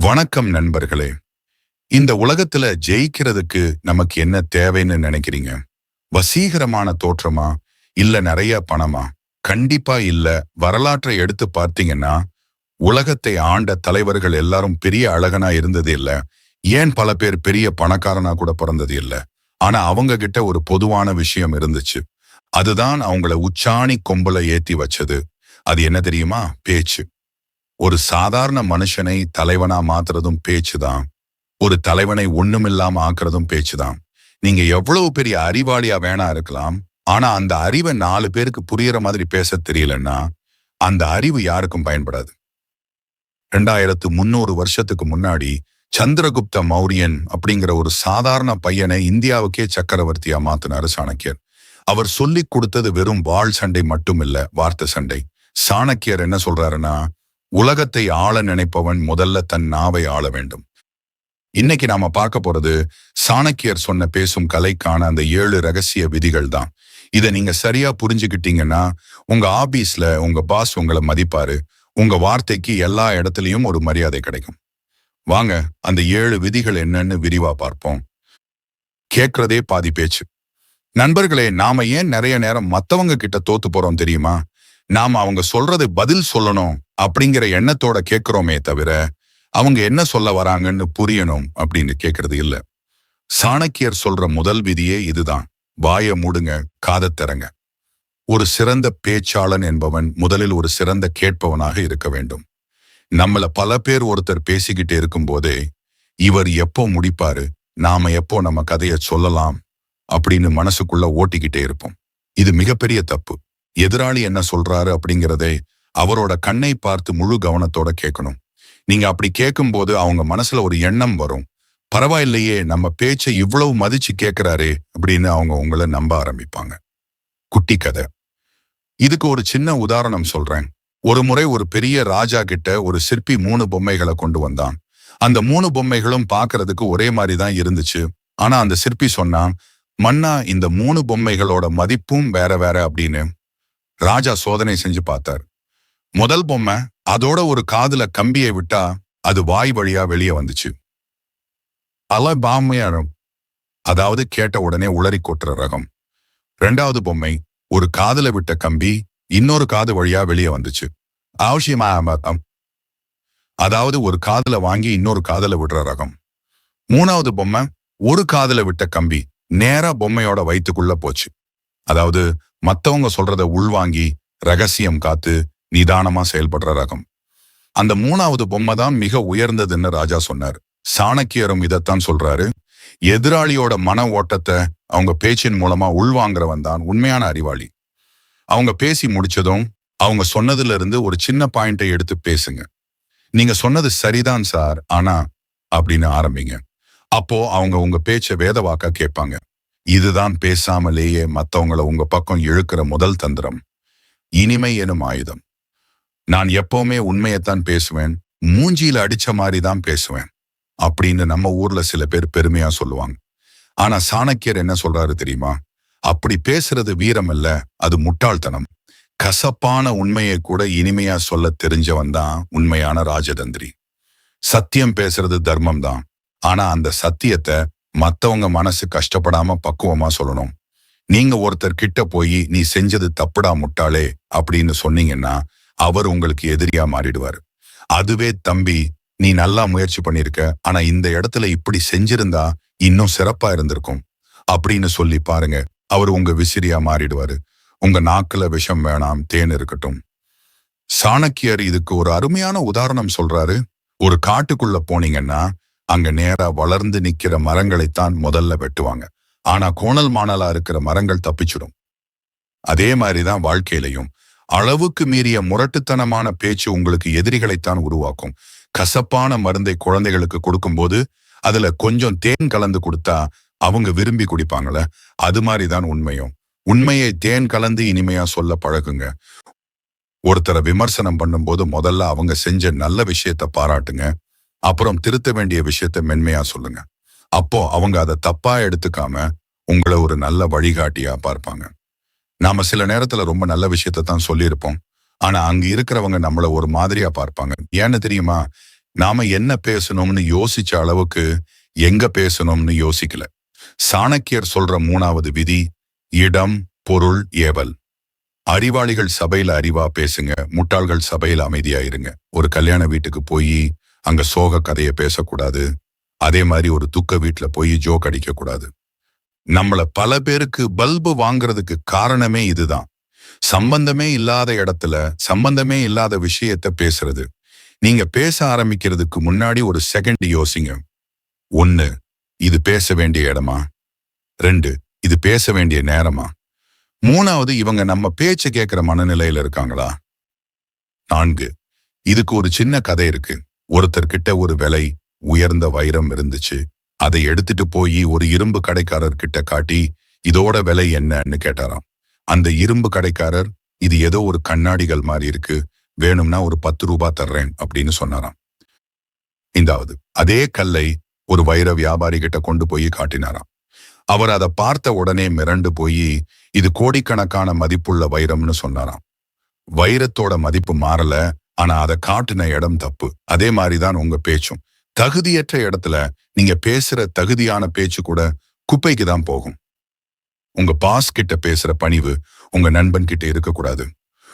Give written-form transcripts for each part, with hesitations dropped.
வணக்கம் நண்பர்களே. இந்த உலகத்துல ஜெயிக்கிறதுக்கு நமக்கு என்ன தேவைன்னு நினைக்கிறீங்க? வசீகரமான தோற்றமா? இல்ல நிறைய பணமா? கண்டிப்பா இல்ல. வரலாற்றை எடுத்து பார்த்தீங்கன்னா, உலகத்தை ஆண்ட தலைவர்கள் எல்லாரும் பெரிய அழகனா இருந்தது இல்ல. ஏன் பல பேர் பெரிய பணக்காரனா கூட பிறந்தது இல்ல. ஆனா அவங்க கிட்ட ஒரு பொதுவான விஷயம் இருந்துச்சு. அதுதான் அவங்கள உச்சாணி கொம்புல ஏத்தி வச்சது. அது என்ன தெரியுமா? பேச்சு. ஒரு சாதாரண மனுஷனை தலைவனா மாத்துறதும் பேச்சுதான். ஒரு தலைவனை ஒண்ணுமில்லாம ஆக்குறதும் பேச்சுதான். நீங்க எவ்வளவு பெரிய அறிவாளியா வேணா இருக்கலாம். ஆனா அந்த அறிவை 4 பேருக்கு புரியுற மாதிரி பேச தெரியலன்னா, அந்த அறிவு யாருக்கும் பயன்படாது. 2300 வருஷத்துக்கு முன்னாடி சந்திரகுப்த மௌரியன் அப்படிங்கிற ஒரு சாதாரண பையனை இந்தியாவுக்கே சக்கரவர்த்தியா மாத்தினாரு சாணக்கியர். அவர் சொல்லிக் கொடுத்தது வெறும் வாள் சண்டை மட்டும் இல்ல, வார்த்தை சண்டை. சாணக்கியர் என்ன சொல்றாருன்னா, உலகத்தை ஆள நினைப்பவன் முதல்ல தன் நாவை ஆள வேண்டும். இன்னைக்கு நாம பார்க்க போறது சாணக்கியர் சொன்ன பேசும் கலைக்கான அந்த 7 ரகசிய விதிகள் தான். இதை நீங்க சரியா புரிஞ்சுக்கிட்டீங்கன்னா, உங்க ஆபீஸ்ல உங்க பாஸ் உங்களை மதிப்பாரு. உங்க வார்த்தைக்கு எல்லா இடத்துலயும் ஒரு மரியாதை கிடைக்கும். வாங்க அந்த 7 விதிகள் என்னன்னு விரிவா பார்ப்போம். கேட்கறதே பாதி பேச்சு. நண்பர்களே, நாம ஏன் நிறைய நேரம் மத்தவங்க கிட்ட தோத்து போறோம் தெரியுமா? நாம அவங்க சொல்றது பதில் சொல்லணும் அப்படிங்கிற எண்ணத்தோட கேட்கிறோமே தவிர, அவங்க என்ன சொல்ல வராங்கன்னு புரியணும் அப்படின்னு கேட்கறது இல்ல. சாணக்கியர் சொல்ற முதல் விதியே இதுதான். வாய மூடுங்க, காதத் திறங்க. ஒரு சிறந்த பேச்சாளன் என்பவன் முதலில் ஒரு சிறந்த கேட்பவனாக இருக்க வேண்டும். நம்மள பல பேர் ஒருத்தர் பேசிக்கிட்டே இருக்கும் போதே, இவர் எப்போ முடிப்பாரு, நாம எப்போ நம்ம கதையை சொல்லலாம் அப்படின்னு மனசுக்குள்ள ஓட்டிக்கிட்டே இருப்போம். இது மிகப்பெரிய தப்பு. எதிராளி என்ன சொல்றாரு அப்படிங்கிறதை அவரோட கண்ணை பார்த்து முழு கவனத்தோட கேட்கணும். நீங்க அப்படி கேட்கும்போது அவங்க மனசுல ஒரு எண்ணம் வரும். பரவாயில்லையே, நம்ம பேச்சை இவ்வளவு மதிச்சு கேட்கிறாரே அப்படின்னு அவங்க உங்களை நம்ப ஆரம்பிப்பாங்க. குட்டி கதை. இதுக்கு ஒரு சின்ன உதாரணம் சொல்றேன். ஒரு முறை ஒரு பெரிய ராஜா கிட்ட ஒரு சிற்பி 3 பொம்மைகளை கொண்டு வந்தான். அந்த 3 பொம்மைகளும் பார்க்கறதுக்கு ஒரே மாதிரி தான் இருந்துச்சு. ஆனா அந்த சிற்பி சொன்னான், மன்னா, இந்த 3 பொம்மைகளோட மதிப்பும் வேற வேற அப்படின்னு. ராஜா சோதனை செஞ்சு பார்த்தார். முதல் பொம்மை, அதோட ஒரு காதுல கம்பியை விட்டா அது வாய் வழியா வெளியே வந்துச்சு. அலபாமையாரம், அதாவது கேட்ட உடனே உளறி கொட்டுற ரகம். 2வது பொம்மை, ஒரு காதுல விட்ட கம்பி இன்னொரு காது வழியா வெளியே வந்துச்சு. அவசியமாம், அதாவது ஒரு காதுல வாங்கி இன்னொரு காதுல விடுற ரகம். 3வது பொம்மை, ஒரு காதுல விட்ட கம்பி நேரா பொம்மையோட வயித்துக்குள்ள போச்சு. அதாவது மத்தவங்க சொல்றத உள்வாங்கி ரகசியம் காத்து நிதானமா செயல்படுற ரகம். அந்த 3வது பொம்மை தான் மிக உயர்ந்ததுன்னு ராஜா சொன்னார். சாணக்கியரும் இதைத்தான் சொல்றாரு. எதிராளியோட மன ஓட்டத்தை அவங்க பேச்சின் மூலமா உள்வாங்கிறவன் தான் உண்மையான அறிவாளி. அவங்க பேசி முடிச்சதும் அவங்க சொன்னதுல இருந்து ஒரு சின்ன பாயிண்டை எடுத்து பேசுங்க. நீங்க சொன்னது சரிதான் சார், ஆனா அப்படின்னு ஆரம்பிங்க. அப்போ அவங்க உங்க பேச்ச வேதவாக்கா கேட்பாங்க. இதுதான் பேசாமலேயே மத்தவங்களை உங்க பக்கம் இழுக்கிற முதல் தந்திரம். இனிமை எனும் ஆயுதம். நான் எப்பவுமே உண்மையைத்தான் பேசுவேன், மூஞ்சியில அடிச்ச மாதிரி தான் பேசுவேன் அப்படின்னு நம்ம ஊர்ல சில பேர் பெருமையா சொல்லுவாங்க. ஆனா சாணக்கியர் என்ன சொல்றாரு தெரியுமா? அப்படி பேசுறது வீரம் இல்ல, அது முட்டாள்தனம். கசப்பான உண்மையை கூட இனிமையா சொல்ல தெரிஞ்சவன் தான் உண்மையான ராஜதந்திரி. சத்தியம் பேசுறது தர்மம் தான். ஆனா அந்த சத்தியத்தை மத்தவங்க மனசு கஷ்டப்படாம பக்குவமா சொல்லணும். நீங்க ஒருத்தர் கிட்ட போய் நீ செஞ்சது தப்புடா முட்டாளே அப்படின்னு சொன்னீங்கன்னா அவர் உங்களுக்கு எதிரியா மாறிடுவார். அதுவே தம்பி, நீ நல்லா முயற்சி பண்ணிருக்க, ஆனா இந்த இடத்துல இப்படி செஞ்சிருந்தா இன்னும் சிறப்பா இருந்திருக்கும் அப்படின்னு சொல்லி பாருங்க. அவர் உங்க விசிறியா மாறிடுவாரு. உங்க நாக்குல விஷம் வேணாம், தேன் இருக்கட்டும். சாணக்கியர் இதுக்கு ஒரு அருமையான உதாரணம் சொல்றாரு. ஒரு காட்டுக்குள்ள போனீங்கன்னா அங்க நேரா வளர்ந்து நிக்கிற மரங்களைத்தான் முதல்ல வெட்டுவாங்க. ஆனா கோணல் மாணலா இருக்கிற மரங்கள் தப்பிச்சிடும். அதே மாதிரிதான் வாழ்க்கையிலையும் அளவுக்கு மீறிய முரட்டுத்தனமான பேச்சு உங்களுக்கு எதிரிகளைத்தான் உருவாக்கும். கசப்பான மருந்தை குழந்தைகளுக்கு கொடுக்கும்போது அதுல கொஞ்சம் தேன் கலந்து கொடுத்தா அவங்க விரும்பி குடிப்பாங்கள, அது மாதிரிதான் உண்மையும். உண்மையை தேன் கலந்து இனிமையா சொல்ல பழகுங்க. ஒருத்தரை விமர்சனம் பண்ணும்போது முதல்ல அவங்க செஞ்ச நல்ல விஷயத்த பாராட்டுங்க. அப்புறம் திருத்த வேண்டிய விஷயத்த மென்மையா சொல்லுங்க. அப்போ அவங்க அதை தப்பா எடுத்துக்காம உங்களை ஒரு நல்ல வழிகாட்டியா பார்ப்பாங்க. நாம சில நேரத்துல ரொம்ப நல்ல விஷயத்த தான் சொல்லியிருப்போம். ஆனா அங்க இருக்கிறவங்க நம்மள ஒரு மாதிரியா பார்ப்பாங்க. ஏன்னு தெரியுமா? நாம என்ன பேசணும்னு யோசிச்ச அளவுக்கு எங்க பேசணும்னு யோசிக்கல. சாணக்கியர் சொல்ற 3வது விதி, இடம், பொருள், ஏவல். அறிவாளிகள் சபையில அறிவா பேசுங்க, முட்டாள்கள் சபையில அமைதியா இருங்க. ஒரு கல்யாண வீட்டுக்கு போய் அங்க சோக கதையை பேசக்கூடாது. அதே மாதிரி ஒரு துக்க வீட்டுல போய் ஜோக் அடிக்க கூடாது. நம்மள பல பேருக்கு பல்பு வாங்குறதுக்கு காரணமே இதுதான். சம்பந்தமே இல்லாத இடத்துல சம்பந்தமே இல்லாத விஷயத்த பேசுறது. நீங்க பேச ஆரம்பிக்கிறதுக்கு முன்னாடி ஒரு செகண்ட் யோசிங்க. 1, இது பேச வேண்டிய இடமா? 2, இது பேச வேண்டிய நேரமா? 3வது, இவங்க நம்ம பேச்ச கேட்கிற மனநிலையில இருக்காங்களா? 4, இதுக்கு ஒரு சின்ன கதை இருக்கு. ஒருத்தர்கிட்ட ஒரு விலை உயர்ந்த வைரம் இருந்துச்சு. அதை எடுத்துட்டு போய் ஒரு இரும்பு கடைக்காரர்கிட்ட காட்டி, இதோட விலை என்னன்னு கேட்டாராம். அந்த இரும்பு கடைக்காரர், இது ஏதோ ஒரு கண்ணாடிகள் மாதிரி இருக்கு, வேணும்னா ஒரு 10 ரூபாய் தர்றேன் அப்படின்னு சொன்னாராம். 5வது, அதே கல்லை ஒரு வைர வியாபாரி கிட்ட கொண்டு போய் காட்டினாராம். அவர் அதை பார்த்த உடனே மிரண்டு போய், இது கோடிக்கணக்கான மதிப்புள்ள வைரம்னு சொன்னாராம். வைரத்தோட மதிப்பு மாறல, ஆனா அதை காட்டின இடம் தப்பு. அதே மாதிரிதான் உங்க பேச்சும். தகுதியற்ற இடத்துல நீங்க பேசுற தகுதியான பேச்சு கூட குப்பைக்கு தான் போகும். உங்க பாஸ் கிட்ட பேசுற பணிவு உங்க நண்பன் கிட்ட இருக்கக்கூடாது.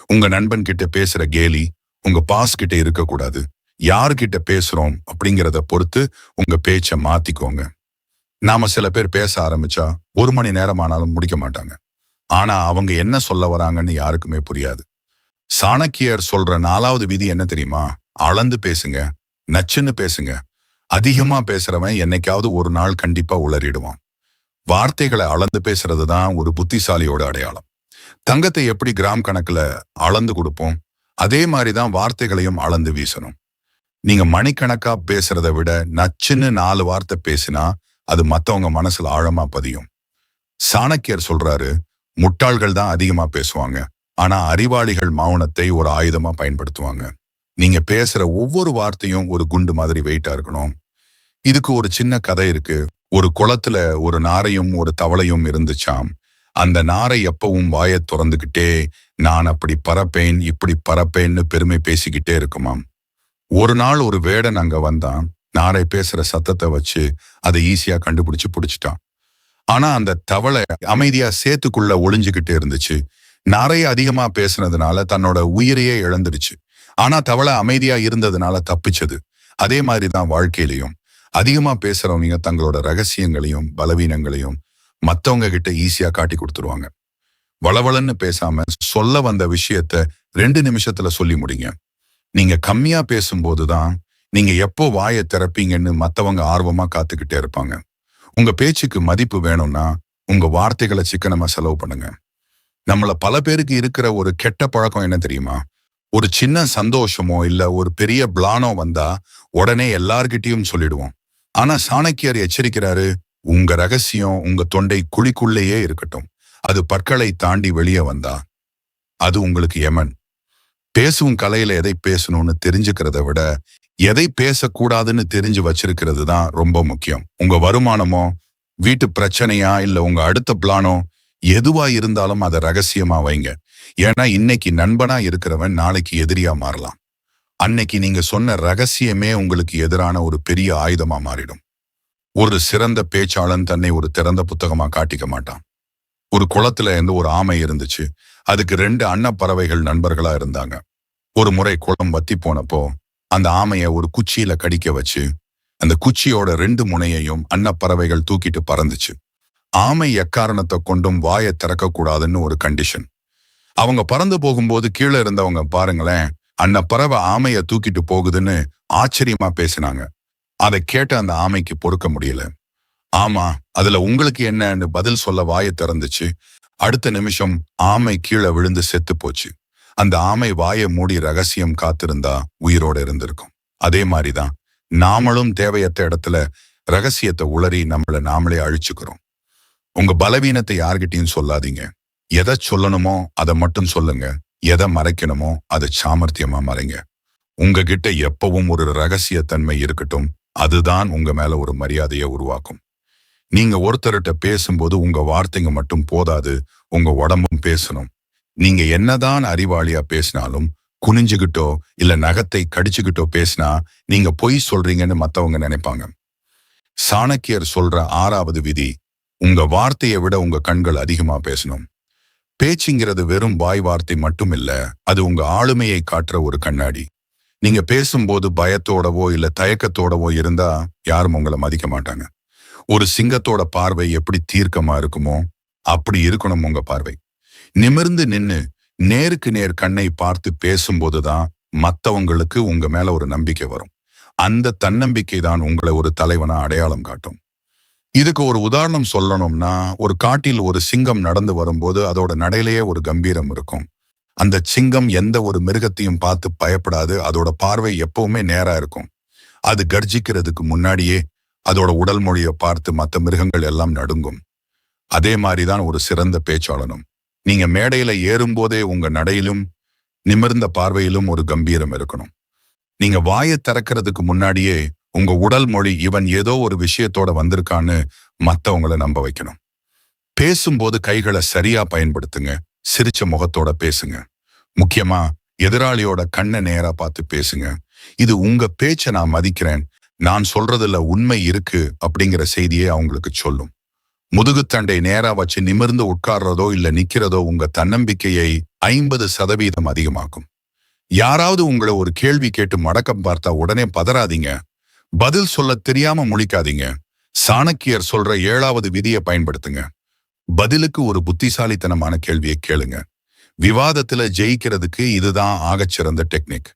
உங்க நண்பன் கிட்ட பேசுற கேலி உங்க பாஸ் கிட்ட இருக்கக்கூடாது. யாருக்கிட்ட பேசுறோம் அப்படிங்கிறத பொறுத்து உங்க பேச்ச மாத்திக்கோங்க. நாம சில பேர் பேச ஆரம்பிச்சா 1 மணி நேரம் ஆனாலும் முடிக்க மாட்டாங்க. ஆனா அவங்க என்ன சொல்ல வராங்கன்னு யாருக்குமே புரியாது. சாணக்கியர் சொல்ற 4வது விதி என்ன தெரியுமா? அளந்து பேசுங்க, நச்சுன்னு பேசுங்க. அதிகமா பேசுறவன் என்னைக்காவது ஒரு நாள் கண்டிப்பா உளறிடுவான். வார்த்தைகளை அளந்து பேசுறது தான் ஒரு புத்திசாலியோட அடையாளம். தங்கத்தை எப்படி கிராம் கணக்குல அளந்து கொடுப்போம், அதே மாதிரிதான் வார்த்தைகளையும் அளந்து வீசணும். நீங்க மணிக்கணக்கா பேசுறதை விட நச்சுன்னு 4 வார்த்தை பேசினா அது மத்தவங்க மனசுல ஆழமா பதியும். சாணக்கியர் சொல்றாரு, முட்டாள்கள் தான் அதிகமா பேசுவாங்க, ஆனா அறிவாளிகள் மௌனத்தை ஒரு ஆயுதமா பயன்படுத்துவாங்க. நீங்க பேசுற ஒவ்வொரு வார்த்தையும் ஒரு குண்டு மாதிரி வெயிட்டா இருக்கணும். இதுக்கு ஒரு சின்ன கதை இருக்கு. ஒரு குளத்துல ஒரு நாரையும் ஒரு தவளையும் இருந்துச்சாம். அந்த நாரை எப்பவும் வாயை திறந்துகிட்டே, நான் அப்படி பறப்பேன் இப்படி பறப்பேன்னு பெருமை பேசிக்கிட்டே இருக்குமாம். ஒரு நாள் ஒரு வேடன் அங்க வந்தான். நாரை பேசுற சத்தத்தை வச்சு அதை ஈஸியா கண்டுபிடிச்சு புடிச்சிட்டான். ஆனா அந்த தவளை அமைதியா சேத்துக்குள்ள ஒளிஞ்சுகிட்டே இருந்துச்சு. நாரை அதிகமா பேசுனதுனால தன்னோட உயிரையே இழந்துடுச்சு. ஆனா தவளை அமைதியா இருந்ததுனால தப்பிச்சது. அதே மாதிரிதான் வாழ்க்கையிலையும் அதிகமா பேசுறவங்க தங்களோட ரகசியங்களையும் பலவீனங்களையும் மத்தவங்க கிட்ட ஈஸியா காட்டி கொடுத்துருவாங்க. வளவளன்னு பேசாம சொல்ல வந்த விஷயத்த 2 நிமிஷத்துல சொல்லி முடிங்க. நீங்க கம்மியா பேசும்போதுதான் நீங்க எப்போ வாயை திறப்பீங்கன்னு மத்தவங்க ஆர்வமா காத்துக்கிட்டே இருப்பாங்க. உங்க பேச்சுக்கு மதிப்பு வேணும்னா உங்க வார்த்தைகளை சிக்கனமா செலவு பண்ணுங்க. நம்மள பல பேருக்கு இருக்கிற ஒரு கெட்ட பழக்கம் என்ன தெரியுமா? ஒரு சின்ன சந்தோஷமோ இல்ல ஒரு பெரிய பிளானோ வந்தா உடனே எல்லார்கிட்டயும் சொல்லிடுவோம். ஆனா சாணக்கியர் எச்சரிக்கிறாரு, உங்க ரகசியம் உங்க தொண்டை குழிக்குள்ளேயே இருக்கட்டும். அது பற்களை தாண்டி வெளியே வந்தா அது உங்களுக்கு யமன். பேசும் கலையில எதை பேசணும்னு தெரிஞ்சுக்கிறத விட எதை பேசக்கூடாதுன்னு தெரிஞ்சு வச்சிருக்கிறது தான் ரொம்ப முக்கியம். உங்க வருமானமோ வீட்டு பிரச்சனையா இல்ல உங்க அடுத்த பிளானோ எதுவா இருந்தாலும் அதை ரகசியமா வைங்க. ஏன்னா இன்னைக்கு நண்பனா இருக்கிறவன் நாளைக்கு எதிரியா மாறலாம். அன்னைக்கு நீங்க சொன்ன ரகசியமே உங்களுக்கு எதிரான ஒரு பெரிய ஆயுதமா மாறிடும். ஒரு சிறந்த பேச்சாளன் தன்னை ஒரு திறந்த புத்தகமா காட்டிக்க மாட்டான். ஒரு குளத்துல இருந்து ஒரு ஆமை இருந்துச்சு. அதுக்கு 2 அன்னப்பறவைகள் நண்பர்களா இருந்தாங்க. ஒரு முறை குளம் வத்தி போனப்போ அந்த ஆமைய ஒரு குச்சியில கடிக்க வச்சு அந்த குச்சியோட 2 முனையையும் அன்னப்பறவைகள் தூக்கிட்டு பறந்துச்சு. ஆமை எக்காரணத்தை கொண்டும் வாயை திறக்க கூடாதுன்னு ஒரு கண்டிஷன். அவங்க பறந்து போகும்போது கீழே இருந்தவங்க பாருங்களேன், அன்னப்பறவை ஆமைய தூக்கிட்டு போகுதுன்னு ஆச்சரியமா பேசினாங்க. அதை கேட்ட அந்த ஆமைக்கு பொறுக்க முடியல. ஆமா, அதுல உங்களுக்கு என்னன்னு பதில் சொல்ல வாயை திறந்துச்சு. அடுத்த நிமிஷம் ஆமை கீழே விழுந்து செத்து போச்சு. அந்த ஆமை வாயை மூடி ரகசியம் காத்திருந்தா உயிரோட இருந்திருக்கும். அதே மாதிரிதான் நாமளும் தேவையற்ற இடத்துல ரகசியத்தை உளறி நம்மள நாமளே அழிச்சுக்கிறோம். உங்க பலவீனத்தை யார்கிட்டயும் சொல்லாதீங்க. எதை சொல்லணுமோ அதை மட்டும் சொல்லுங்க. எதை மறைக்கணுமோ அதை சாமர்த்தியமா மறைங்க. உங்ககிட்ட எப்பவும் ஒரு ரகசியத்தன்மை இருக்கட்டும். அதுதான் உங்க மேல ஒரு மரியாதையை உருவாக்கும். நீங்க ஒருத்தர்கிட்ட பேசும்போது உங்க வார்த்தைங்க மட்டும் போதாது, உங்க உடம்பும் பேசணும். நீங்க என்னதான் அறிவாளியா பேசினாலும் குனிஞ்சுகிட்டோ இல்ல நகத்தை கடிச்சுக்கிட்டோ பேசினா நீங்க பொய் சொல்றீங்கன்னு மத்தவங்க நினைப்பாங்க. சாணக்கியர் சொல்ற 6வது விதி, உங்க வார்த்தையை விட உங்க கண்கள் அதிகமா பேசணும். பேச்சுங்கிறது வெறும் வாய் வார்த்தை மட்டும் இல்ல, அது உங்க ஆளுமையை காட்டுற ஒரு கண்ணாடி. நீங்க பேசும்போது பயத்தோடவோ இல்ல தயக்கத்தோடவோ இருந்தா யாரும் உங்களை மதிக்க மாட்டாங்க. ஒரு சிங்கத்தோட பார்வை எப்படி தீர்க்கமா இருக்குமோ அப்படி இருக்கணும் உங்க பார்வை. நிமிர்ந்து நின்னு நேருக்கு நேர் கண்ணை பார்த்து பேசும்போதுதான் மத்தவங்களுக்கு உங்க மேல ஒரு நம்பிக்கை வரும். அந்த தன்னம்பிக்கை தான் உங்களை ஒரு தலைவனா அடையாளம் காட்டும். இதுக்கு ஒரு உதாரணம் சொல்லணும்னா, ஒரு காட்டில் ஒரு சிங்கம் நடந்து வரும்போது அதோட நடையிலேயே ஒரு கம்பீரம் இருக்கும். அந்த சிங்கம் எந்த ஒரு மிருகத்தையும் பார்த்து பயப்படாது. அதோட பார்வை எப்பவுமே நேரா இருக்கும். அது கர்ஜிக்கிறதுக்கு முன்னாடியே அதோட உடல் மொழியை பார்த்து மற்ற மிருகங்கள் எல்லாம் நடுங்கும். அதே மாதிரிதான் ஒரு சிறந்த பேச்சாளனும். நீங்க மேடையில ஏறும்போதே உங்க நடையிலும் நிமிர்ந்த பார்வையிலும் ஒரு கம்பீரம் இருக்கணும். நீங்க வாயை திறக்கிறதுக்கு முன்னாடியே உங்க உடல் மொழி இவன் ஏதோ ஒரு விஷயத்தோட வந்திருக்கான்னு மத்தவங்களை நம்ப வைக்கணும். பேசும்போது கைகளை சரியா பயன்படுத்துங்க. சிரிச்ச முகத்தோட பேசுங்க. முக்கியமா எதிராளியோட கண்ணை நேரா பார்த்து பேசுங்க. இது உங்க பேச்சை நான் மதிக்கிறேன், நான் சொல்றதுல உண்மை இருக்கு அப்படிங்கிற செய்தியை அவங்களுக்கு சொல்லும். முதுகுத்தண்டை நேரா வச்சு நிமிர்ந்து உட்கார்றதோ இல்ல நிக்கிறதோ உங்க தன்னம்பிக்கையை 50% அதிகமாக்கும். யாராவது உங்களை ஒரு கேள்வி கேட்டு மடக்கம் பார்த்தா உடனே பதறாதீங்க. பதில் சொல்ல தெரியாம முழிக்காதீங்க. சாணக்கியர் சொல்ற 7வது விதியை பயன்படுத்துங்க. பதிலுக்கு ஒரு புத்திசாலித்தனமான கேள்வியை கேளுங்க. விவாதத்துல ஜெயிக்கிறதுக்கு இதுதான் ஆகச்சிறந்த டெக்னிக்.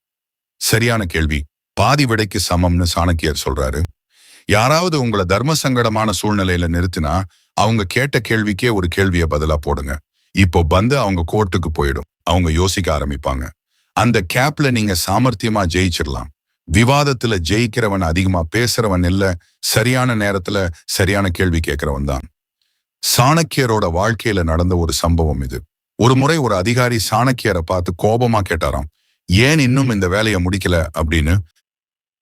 சரியான கேள்வி பாதி விடைக்கு சமம்னு சாணக்கியர் சொல்றாரு. யாராவது உங்களை தர்ம சங்கடமான சூழ்நிலையில நிறுத்தினா அவங்க கேட்ட கேள்விக்கே ஒரு கேள்வியை பதிலா போடுங்க. இப்போ பந்து அவங்க கோர்ட்டுக்கு போயிடும். அவங்க யோசிக்க ஆரம்பிப்பாங்க. அந்த கேப்ல நீங்க சாமர்த்தியமா ஜெயிச்சிடலாம். விவாதத்துல ஜெயிக்கிறவன் அதிகமா பேசுறவன் இல்ல, சரியான நேரத்துல சரியான கேள்வி கேட்கிறவன் தான். சாணக்கியரோட வாழ்க்கையில நடந்த ஒரு சம்பவம் இது. ஒரு முறை ஒரு அதிகாரி சாணக்கியரை பார்த்து கோபமா கேட்டாராம், ஏன் இன்னும் இந்த வேலையை முடிக்கல அப்படின்னு.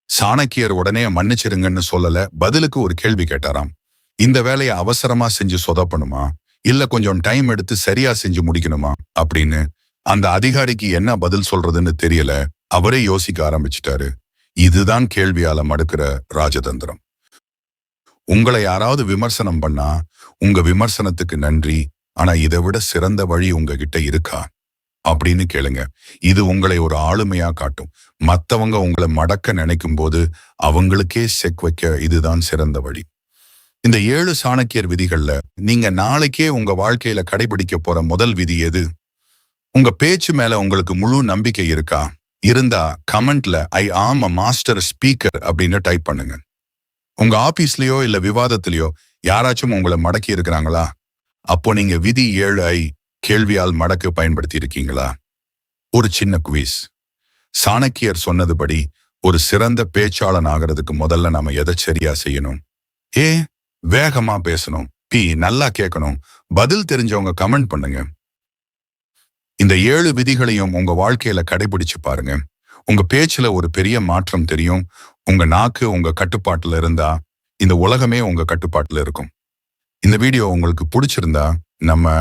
சாணக்கியர் உடனே மன்னிச்சிருங்கன்னு சொல்லல, பதிலுக்கு ஒரு கேள்வி கேட்டாராம். இந்த வேலையை அவசரமா செஞ்சு சொதப்பணுமா இல்ல கொஞ்சம் டைம் எடுத்து சரியா செஞ்சு முடிக்கணுமா அப்படின்னு. அந்த அதிகாரிக்கு என்ன பதில் சொல்றதுன்னு தெரியல. அவரே யோசிக்க ஆரம்பிச்சிட்டாரு. இதுதான் கேள்வியால மடுக்கிற ராஜதந்திரம். உங்களை யாராவது விமர்சனம் பண்ணா உங்க விமர்சனத்துக்கு நன்றி, ஆனா இதை விட சிறந்த வழி உங்ககிட்ட இருக்கா அப்படின்னு கேளுங்க. இது உங்களை ஒரு ஆளுமையா காட்டும். மத்தவங்க உங்களை மடக்க நினைக்கும் போது அவங்களுக்கே செக் வைக்க இதுதான் சிறந்த வழி. இந்த 7 சாணக்கியர் விதிகள்ல நீங்க நாளைக்கே உங்க வாழ்க்கையில கடைபிடிக்க போற முதல் விதி எது? உங்க பேச்சு மேல உங்களுக்கு முழு நம்பிக்கை இருக்கா? இருந்தா கமெண்ட்ல ஐ ஆம் அ மாஸ்டர் ஸ்பீக்கர் அப்படின்னு டைப் பண்ணுங்க. உங்க ஆபீஸ்லயோ இல்ல விவாதத்திலயோ யாராச்சும் உங்களை மடக்கி இருக்கிறாங்களா? அப்போ நீங்க விதி 7ஐ கேள்வியால் மடக்கு பயன்படுத்தி இருக்கீங்களா? ஒரு சின்ன குவிஸ். சாணக்கியர் சொன்னதுபடி ஒரு சிறந்த பேச்சாளன் ஆகிறதுக்கு முதல்ல நாம எதை சரியா செய்யணும்? வேகமா பேசணும். நல்லா கேட்கணும். பதில் தெரிஞ்சவங்க கமெண்ட் பண்ணுங்க. இந்த 7 விதிகளையும் உங்க வாழ்க்கையில கடைபிடிச்சு பாருங்க. உங்க பேச்சுல ஒரு பெரிய மாற்றம் தெரியும். உங்க நாக்கு உங்க கட்டுப்பாட்டுல இருந்தா இந்த உலகமே உங்க கட்டுப்பாட்டுல இருக்கும். இந்த வீடியோ உங்களுக்கு பிடிச்சிருந்தா நம்ம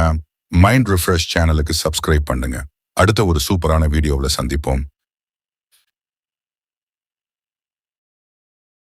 மைண்ட் ரிஃப்ரெஷ் சேனலுக்கு சப்ஸ்கிரைப் பண்ணுங்க. அடுத்த ஒரு சூப்பரான வீடியோவில் சந்திப்போம்.